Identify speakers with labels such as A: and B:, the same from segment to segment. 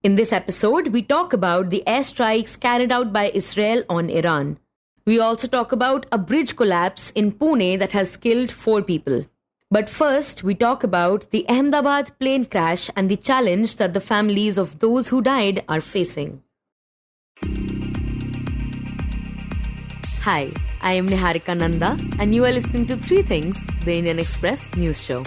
A: In this episode, we talk about the airstrikes carried out by Israel on Iran. We also talk about a bridge collapse in Pune that has killed 4 people. But first, we talk about the Ahmedabad plane crash and the challenge that the families of those who died are facing. Hi, I am Niharika Nanda, and you are listening to 3 Things, the Indian Express news show.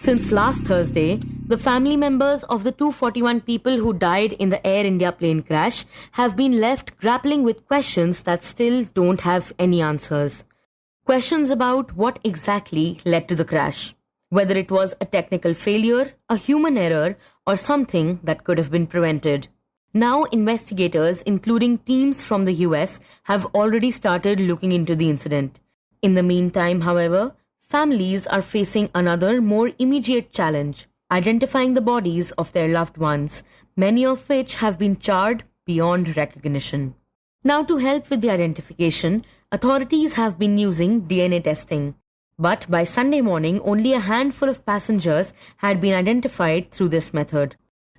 A: Since last Thursday, the family members of the 241 people who died in the Air India plane crash have been left grappling with questions that still don't have any answers. Questions about what exactly led to the crash, whether it was a technical failure, a human error, or something that could have been prevented. Now, investigators, including teams from the US, have already started looking into the incident. In the meantime, however, families are facing another, more immediate challenge: identifying the bodies of their loved ones, many of which have been charred beyond recognition. Now, to help with the identification, authorities have been using DNA testing. But by Sunday morning, only a handful of passengers had been identified through this method.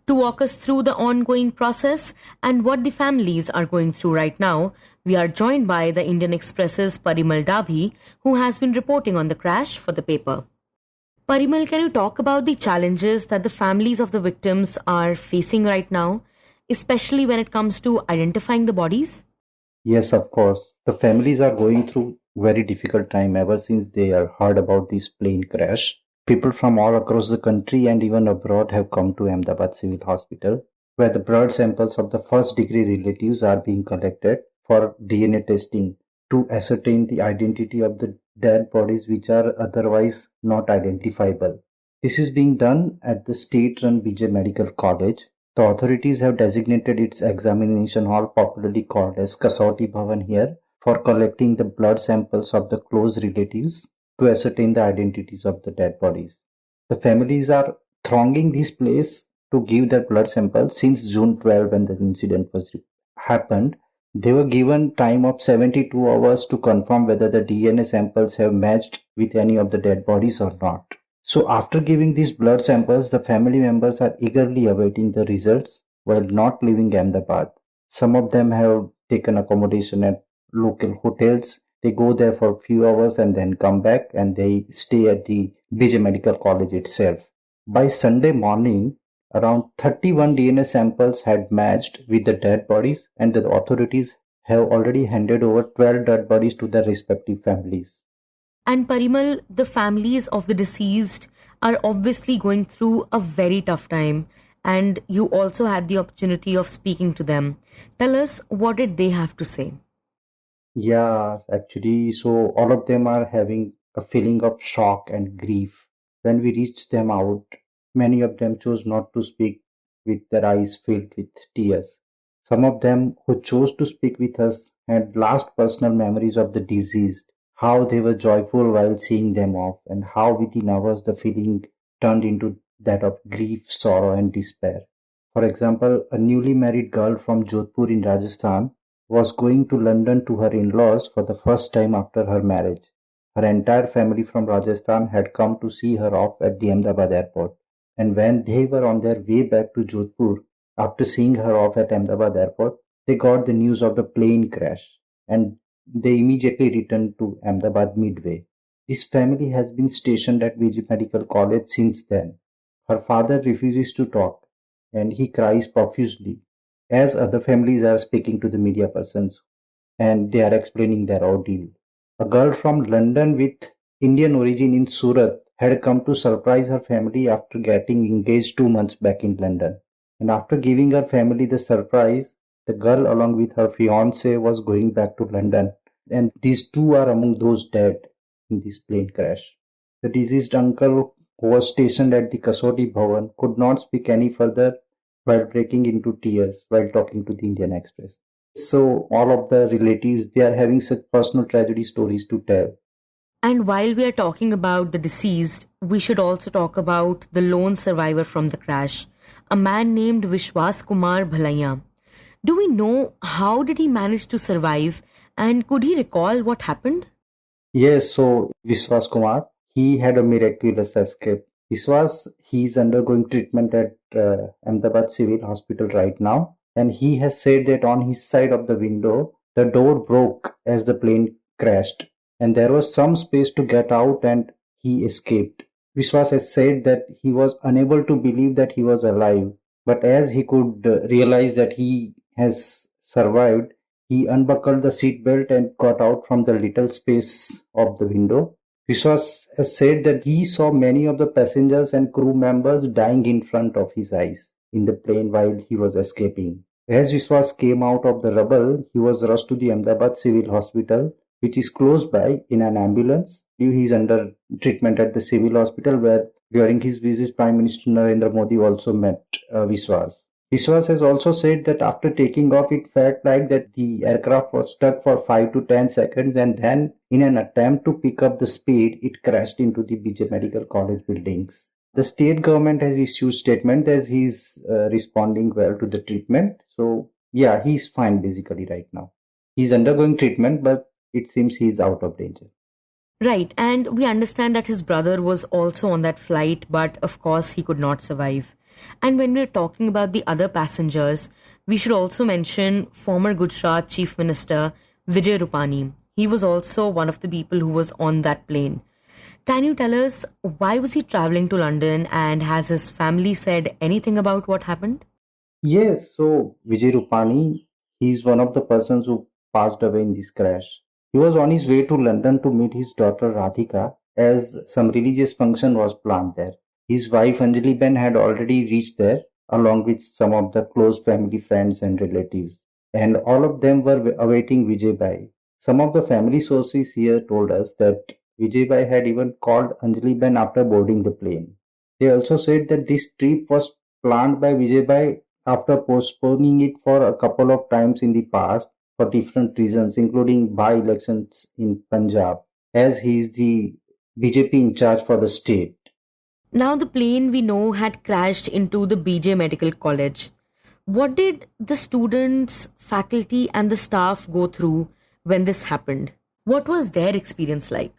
A: To walk us through the ongoing process and what the families are going through right now, we are joined by the Indian Express's Parimal Dabhi, who has been reporting on the crash for the paper. Parimal, can you talk about the challenges that the families of the victims are facing right now, especially when it comes to identifying the bodies?
B: Yes, of course. The families are going through very difficult time ever since they are heard about this plane crash. People from all across the country and even abroad have come to Ahmedabad Civil Hospital, where the blood samples of the first degree relatives are being collected for DNA testing to ascertain the identity of the dead bodies which are otherwise not identifiable. This is being done at the state-run BJ Medical College. The authorities have designated its examination hall, popularly called as Kasauti Bhavan, here for collecting the blood samples of the close relatives to ascertain the identities of the dead bodies. The families are thronging this place to give their blood samples since June 12 when the incident was happened. They were given time of 72 hours to confirm whether the DNA samples have matched with any of the dead bodies or not. So after giving these blood samples, the family members are eagerly awaiting the results while not leaving Ahmedabad. Some of them have taken accommodation at local hotels. They go there for a few hours and then come back, and they stay at the BJ Medical College itself. By Sunday morning, around 31 DNA samples had matched with the dead bodies, and the authorities have already handed over 12 dead bodies to their respective families.
A: And Parimal, the families of the deceased are obviously going through a very tough time, and you also had the opportunity of speaking to them. Tell us, what did they have to say?
B: Yeah, actually, so all of them are having a feeling of shock and grief. When we reached them out, many of them chose not to speak with their eyes filled with tears. Some of them who chose to speak with us had last personal memories of the deceased, how they were joyful while seeing them off, and how within hours the feeling turned into that of grief, sorrow, and despair. For example, a newly married girl from Jodhpur in Rajasthan was going to London to her in-laws for the first time after her marriage. Her entire family from Rajasthan had come to see her off at the Ahmedabad airport. And when they were on their way back to Jodhpur, after seeing her off at Ahmedabad airport, they got the news of the plane crash, and they immediately returned to Ahmedabad midway. This family has been stationed at BJ Medical College since then. Her father refuses to talk, and he cries profusely as other families are speaking to the media persons and they are explaining their ordeal. A girl from London with Indian origin in Surat had come to surprise her family after getting engaged 2 months back in London. And after giving her family the surprise, the girl along with her fiance was going back to London, and these two are among those dead in this plane crash. The deceased uncle, who was stationed at the Kasauti Bhavan, could not speak any further while breaking into tears while talking to the Indian Express. So all of the relatives, they are having such personal tragedy stories to tell.
A: And while we are talking about the deceased, we should also talk about the lone survivor from the crash, a man named Vishwas Kumar Bhalaiya. Do we know how did he manage to survive, and could he recall what happened?
B: Yes, so Vishwas Kumar, he had a miraculous escape. He's undergoing treatment at Ahmedabad Civil Hospital right now, and he has said that on his side of the window, the door broke as the plane crashed, and there was some space to get out, and he escaped. Vishwas has said that he was unable to believe that he was alive, but as he could realize that he has survived, he unbuckled the seat belt and got out from the little space of the window. Vishwas has said that he saw many of the passengers and crew members dying in front of his eyes in the plane while he was escaping. As Vishwas came out of the rubble, he was rushed to the Ahmedabad Civil Hospital, which is close by, in an ambulance. He is under treatment at the civil hospital, where during his visit, Prime Minister Narendra Modi also met Vishwas. Vishwas has also said that after taking off, it felt like that the aircraft was stuck for 5 to 10 seconds, and then, in an attempt to pick up the speed, it crashed into the BJ Medical College buildings. The state government has issued statement as he's responding well to the treatment. So yeah, he's fine basically right now. He's undergoing treatment, but it seems he's out of danger.
A: Right, and we understand that his brother was also on that flight, but of course he could not survive. And when we're talking about the other passengers, we should also mention former Gujarat Chief Minister Vijay Rupani. He was also one of the people who was on that plane. Can you tell us why was he traveling to London, and has his family said anything about what happened?
B: Yes, so Vijay Rupani, he's one of the persons who passed away in this crash. He was on his way to London to meet his daughter Radhika, as some religious function was planned there. His wife Anjali Ben had already reached there, along with some of the close family friends and relatives, and all of them were awaiting Vijay Bhai. Some of the family sources here told us that Vijay Bhai had even called Anjali Ben after boarding the plane. They also said that this trip was planned by Vijay Bhai after postponing it for a couple of times in the past for different reasons, including by-elections in Punjab, as he is the BJP in charge for the state.
A: Now, the plane we know had crashed into the BJ Medical College. What did the students, faculty, and the staff go through when this happened? What was their experience like?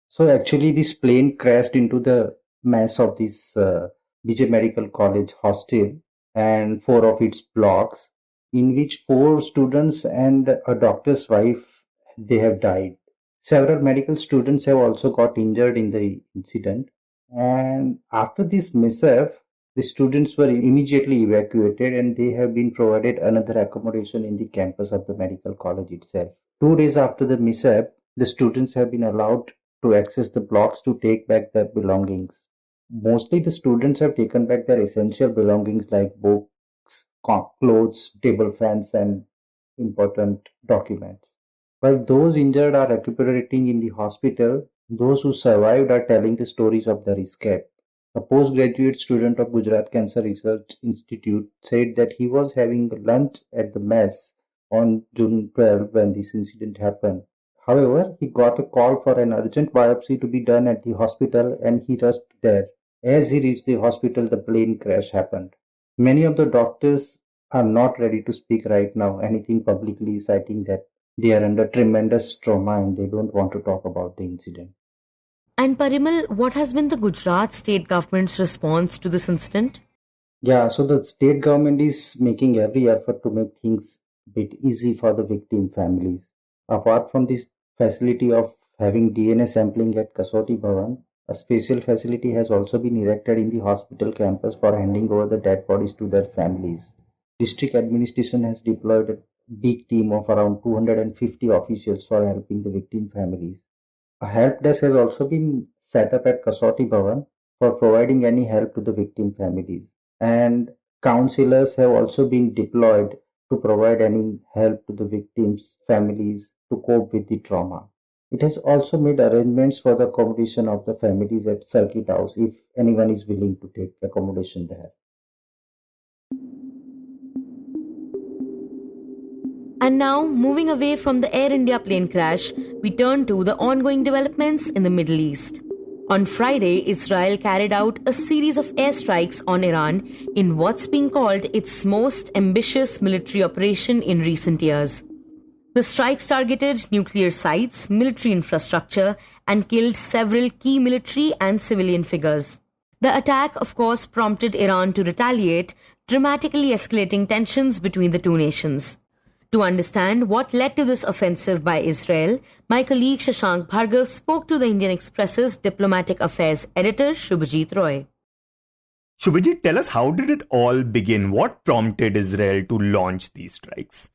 B: So, actually, this plane crashed into the mass of this BJ Medical College hostel and four of its blocks, in which four students and a doctor's wife they have died. Several medical students have also got injured in the incident. And after this mishap, the students were immediately evacuated and they have been provided another accommodation in the campus of the medical college itself. 2 days after the mishap, the students have been allowed to access the blocks to take back their belongings. Mostly the students have taken back their essential belongings like books, clothes, table fans, and important documents. While those injured are recuperating in the hospital, those who survived are telling the stories of their escape. A postgraduate student of Gujarat Cancer Research Institute said that he was having lunch at the mess on June 12 when this incident happened. However, he got a call for an urgent biopsy to be done at the hospital and he rushed there. As he reached the hospital, the plane crash happened. Many of the doctors are not ready to speak right now anything publicly, citing that they are under tremendous trauma and they don't want to talk about the incident.
A: And Parimal, what has been the Gujarat state government's response to this incident?
B: Yeah, so the state government is making every effort to make things a bit easy for the victim families. Apart from this facility of having DNA sampling at Kasoti Bhavan, a special facility has also been erected in the hospital campus for handing over the dead bodies to their families. District administration has deployed a big team of around 250 officials for helping the victim families. A help desk has also been set up at Kasoti Bhavan for providing any help to the victim families. And counselors have also been deployed to provide any help to the victims' families to cope with the trauma. It has also made arrangements for the accommodation of the families at Circuit House if anyone is willing to take accommodation there.
A: And now, moving away from the Air India plane crash, we turn to the ongoing developments in the Middle East. On Friday, Israel carried out a series of airstrikes on Iran in what's being called its most ambitious military operation in recent years. The strikes targeted nuclear sites, military infrastructure, and killed several key military and civilian figures. The attack, of course, prompted Iran to retaliate, dramatically escalating tensions between the two nations. To understand what led to this offensive by Israel, my colleague Shashank Bhargava spoke to the Indian Express's diplomatic affairs editor Shubhajit Roy.
C: Shubhajit, tell us, how did it all begin? What prompted Israel to launch these strikes?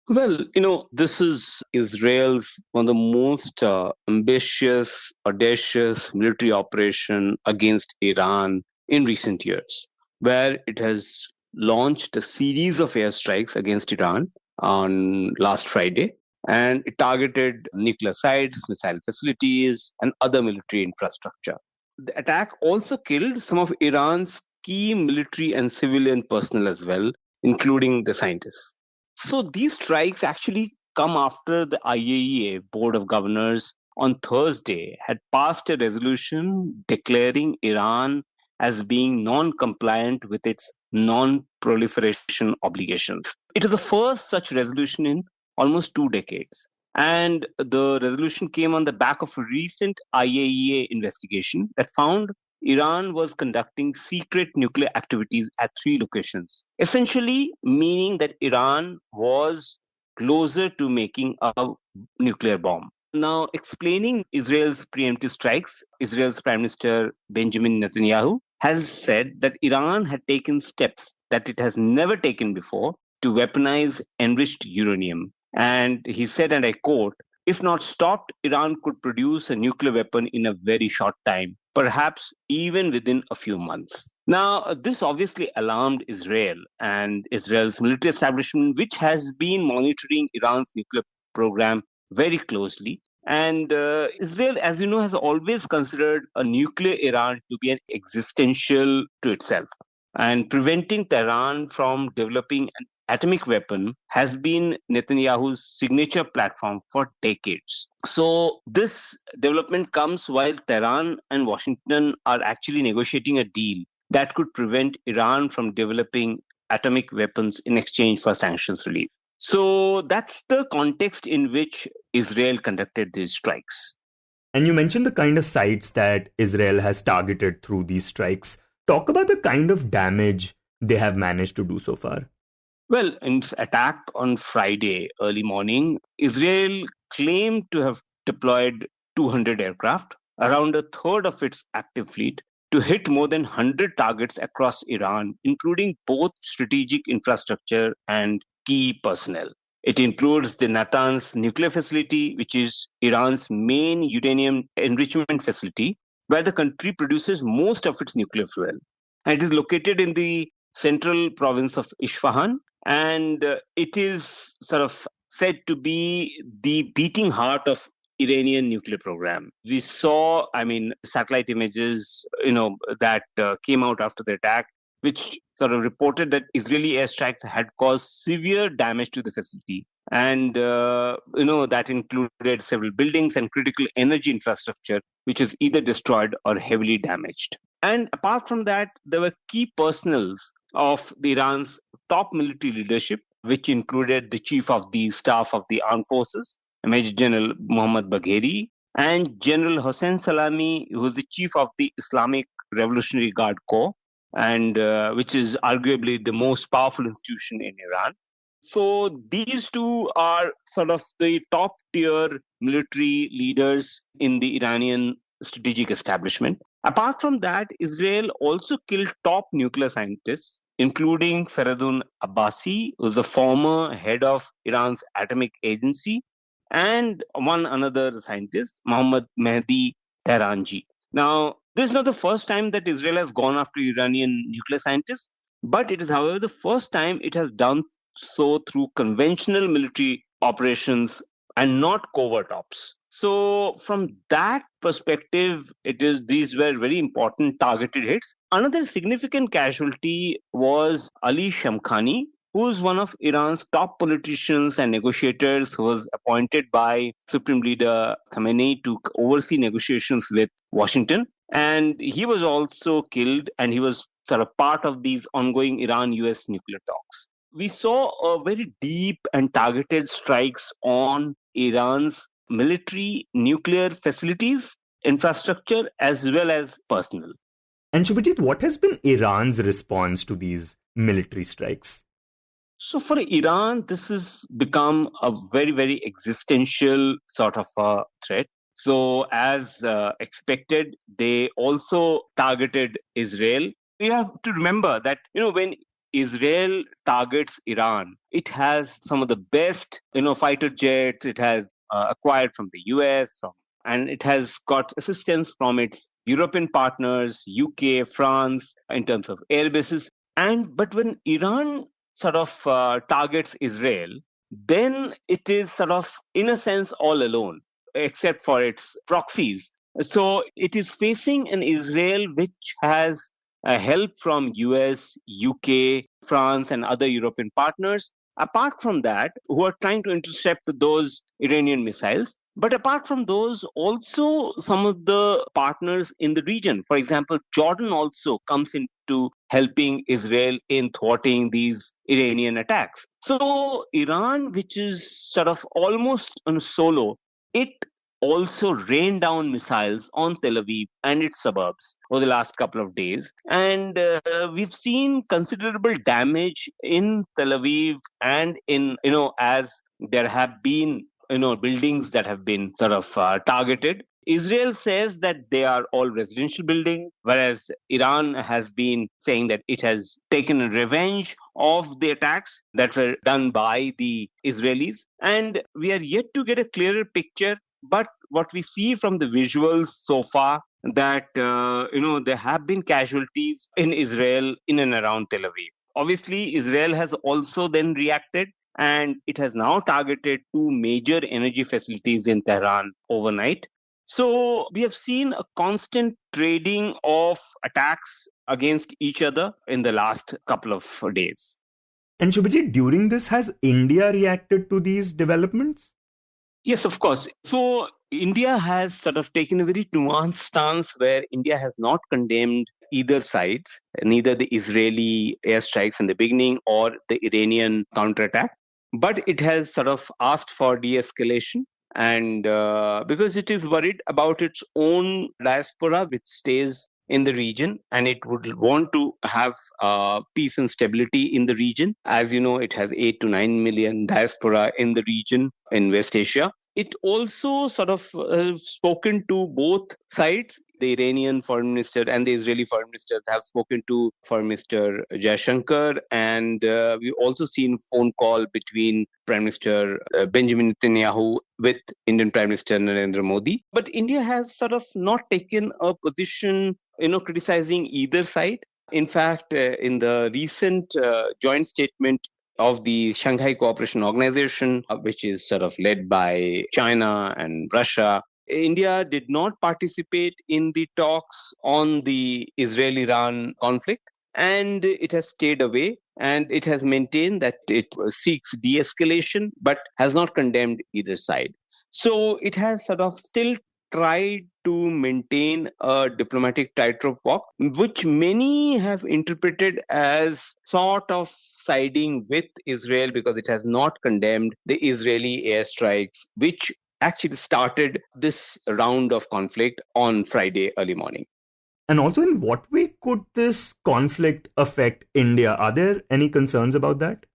D: Well, this is Israel's one of the most ambitious, audacious military operation against Iran in recent years, where it has launched a series of airstrikes against Iran on last Friday, and it targeted nuclear sites, missile facilities, and other military infrastructure. The attack also killed some of Iran's key military and civilian personnel as well, including the scientists. So these strikes actually come after the IAEA Board of Governors on Thursday had passed a resolution declaring Iran as being non-compliant with its non-proliferation obligations. It is the first such resolution in almost 2 decades. And the resolution came on the back of a recent IAEA investigation that found Iran was conducting secret nuclear activities at 3 locations, essentially meaning that Iran was closer to making a nuclear bomb. Now, explaining Israel's preemptive strikes, Israel's Prime Minister Benjamin Netanyahu has said that Iran had taken steps that it has never taken before to weaponize enriched uranium. And he said, and I quote, "If not stopped, Iran could produce a nuclear weapon in a very short time, perhaps even within a few months." Now, this obviously alarmed Israel and Israel's military establishment, which has been monitoring Iran's nuclear program very closely. And Israel, as you know, has always considered a nuclear Iran to be an existential to itself. And preventing Tehran from developing an atomic weapon has been Netanyahu's signature platform for decades. So this development comes while Tehran and Washington are actually negotiating a deal that could prevent Iran from developing atomic weapons in exchange for sanctions relief. So that's the context in which Israel conducted these strikes.
C: And you mentioned the kind of sites that Israel has targeted through these strikes. Talk about the kind of damage they have managed to do so far.
D: Well, in its attack on Friday early morning, Israel claimed to have deployed 200 aircraft, around a third of its active fleet, to hit more than 100 targets across Iran, including both strategic infrastructure and key personnel. It includes the Natanz nuclear facility, which is Iran's main uranium enrichment facility, where the country produces most of its nuclear fuel. And it is located in the central province of Isfahan, and it is sort of said to be the beating heart of Iranian nuclear program. We saw, satellite images, that came out after the attack, which sort of reported that Israeli airstrikes had caused severe damage to the facility. And, that included several buildings and critical energy infrastructure, which is either destroyed or heavily damaged. And apart from that, there were key personnel of Iran's top military leadership, which included the chief of the staff of the armed forces, Major General Mohammad Bagheri, and General Hossein Salami, who was the chief of the Islamic Revolutionary Guard Corps, and which is arguably the most powerful institution in Iran. So these two are sort of the top tier military leaders in the Iranian strategic establishment. Apart from that, Israel also killed top nuclear scientists, including Faridun Abbasi, who is the former head of Iran's atomic agency, and one another scientist, Mohammad Mehdi Tehranji. Now, this is not the first time that Israel has gone after Iranian nuclear scientists, but it is, however, the first time it has done so through conventional military operations and not covert ops. So from that perspective, these were very important targeted hits. Another significant casualty was Ali Shamkhani, who is one of Iran's top politicians and negotiators, who was appointed by Supreme Leader Khamenei to oversee negotiations with Washington. And he was also killed, and he was sort of part of these ongoing Iran-US nuclear talks. We saw a very deep and targeted strikes on Iran's military nuclear facilities, infrastructure, as well as personnel.
C: And Shubhajit, what has been Iran's response to these military strikes?
D: So for Iran, this has become a very, very existential sort of a threat. So as expected, they also targeted Israel. You have to remember that, when Israel targets Iran, it has some of the best, fighter jets. It has acquired from the US, and it has got assistance from its European partners, UK, France, in terms of air bases. But when Iran sort of targets Israel, then it is sort of, in a sense, all alone, except for its proxies. So it is facing an Israel which has help from US, UK, France, and other European partners. Apart from that, who are trying to intercept those Iranian missiles. But apart from those, also some of the partners in the region, for example, Jordan also comes into helping Israel in thwarting these Iranian attacks. So Iran, which is sort of almost on a solo, it also rained down missiles on Tel Aviv and its suburbs over the last couple of days. And we've seen considerable damage in Tel Aviv and as there have been, buildings that have been sort of targeted. Israel says that they are all residential buildings, whereas Iran has been saying that it has taken revenge of the attacks that were done by the Israelis. And we are yet to get a clearer picture. But what we see from the visuals so far, that there have been casualties in Israel in and around Tel Aviv. Obviously, Israel has also then reacted, and it has now targeted two major energy facilities in Tehran overnight. So we have seen a constant trading of attacks against each other in the last couple of days.
C: And Shubhajit, during this, has India reacted to these developments?
D: Yes, of course. So India has sort of taken a very nuanced stance where India has not condemned either sides, neither the Israeli airstrikes in the beginning or the Iranian counterattack, but it has sort of asked for de-escalation. And because it is worried about its own diaspora, which stays in the region, and it would want to have peace and stability in the region. As you know, it has 8 to 9 million diaspora in the region in West Asia. It also sort of spoken to both sides. The Iranian foreign minister and the Israeli foreign ministers have spoken to Foreign Minister Shashank, and we've also seen phone call between Prime Minister Benjamin Netanyahu with Indian Prime Minister Narendra Modi. But India has sort of not taken a position, criticizing either side. In fact, in the recent joint statement of the Shanghai Cooperation Organization, which is sort of led by China and Russia, India did not participate in the talks on the Israel-Iran conflict, and it has stayed away, and it has maintained that it seeks de-escalation but has not condemned either side. So it has sort of still tried to maintain a diplomatic tightrope walk, which many have interpreted as sort of siding with Israel because it has not condemned the Israeli airstrikes, which actually started this round of conflict on Friday early morning.
C: And also, in what way could this conflict affect India? Are there any concerns about that?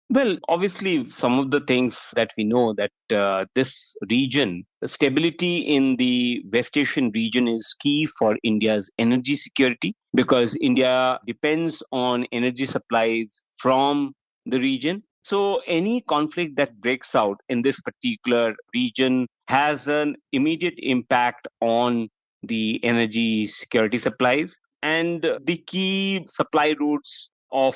D: Well, obviously, some of the things that we know that this region, the stability in the West Asian region is key for India's energy security because India depends on energy supplies from the region. So any conflict that breaks out in this particular region has an immediate impact on the energy security supplies and the key supply routes of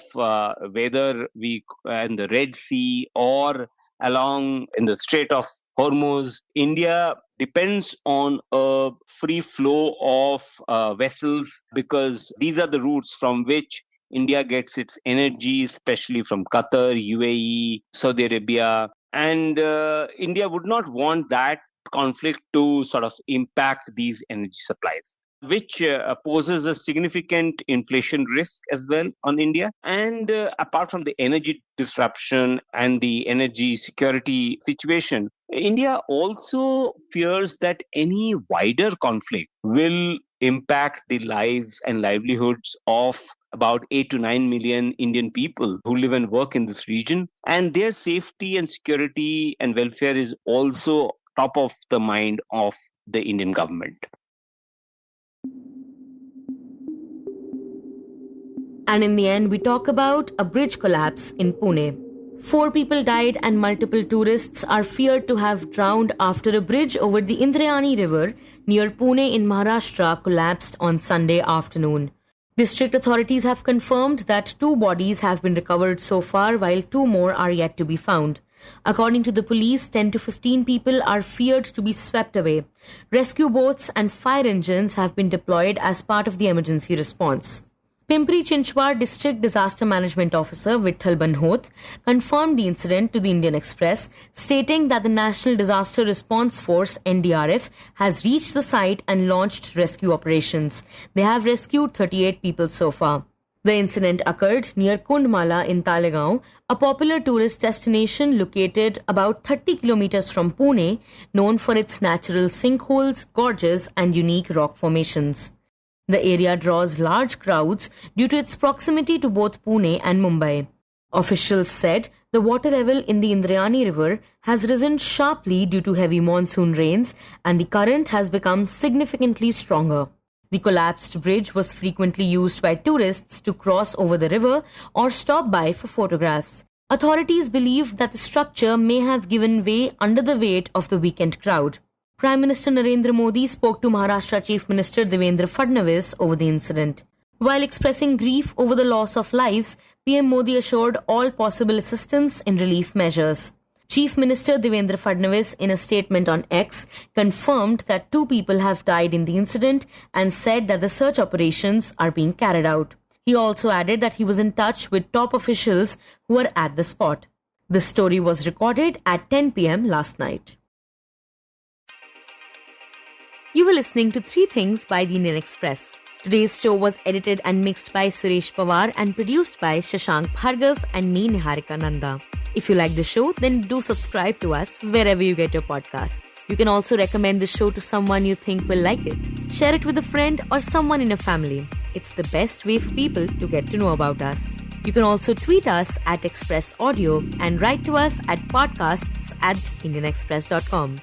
D: whether we in the Red Sea or along in the Strait of Hormuz, India depends on a free flow of vessels because these are the routes from which India gets its energy, especially from Qatar, UAE, Saudi Arabia. And India would not want that conflict to sort of impact these energy supplies, which poses a significant inflation risk as well on India. And apart from the energy disruption and the energy security situation, India also fears that any wider conflict will impact the lives and livelihoods of about 8 to 9 million Indian people who live and work in this region. And their safety and security and welfare is also top of the mind of the Indian government.
A: And in the end, we talk about a bridge collapse in Pune. 4 people died and multiple tourists are feared to have drowned after a bridge over the Indrayani river near Pune in Maharashtra collapsed on Sunday afternoon. District authorities have confirmed that 2 bodies have been recovered so far, while 2 more are yet to be found. According to the police, 10 to 15 people are feared to be swept away. Rescue boats and fire engines have been deployed as part of the emergency response. Pimpri-Chinchwad District Disaster Management Officer Vitthal Banhot confirmed the incident to the Indian Express, stating that the National Disaster Response Force (NDRF) has reached the site and launched rescue operations. They have rescued 38 people so far. The incident occurred near Kundmala in Talegaon, a popular tourist destination located about 30 kilometers from Pune, known for its natural sinkholes, gorges, and unique rock formations. The area draws large crowds due to its proximity to both Pune and Mumbai. Officials said the water level in the Indrayani river has risen sharply due to heavy monsoon rains and the current has become significantly stronger. The collapsed bridge was frequently used by tourists to cross over the river or stop by for photographs. Authorities believe that the structure may have given way under the weight of the weekend crowd. Prime Minister Narendra Modi spoke to Maharashtra Chief Minister Devendra Fadnavis over the incident. While expressing grief over the loss of lives, PM Modi assured all possible assistance in relief measures. Chief Minister Devendra Fadnavis, in a statement on X, confirmed that 2 people have died in the incident and said that the search operations are being carried out. He also added that he was in touch with top officials who were at the spot. The story was recorded at 10 p.m. last night. You were listening to 3 Things by the Indian Express. Today's show was edited and mixed by Suresh Pawar and produced by Shashank Bhargava and me, Niharika Nanda. If you like the show, then do subscribe to us wherever you get your podcasts. You can also recommend the show to someone you think will like it. Share it with a friend or someone in your family. It's the best way for people to get to know about us. You can also tweet us at Express Audio and write to us at podcasts@indianexpress.com.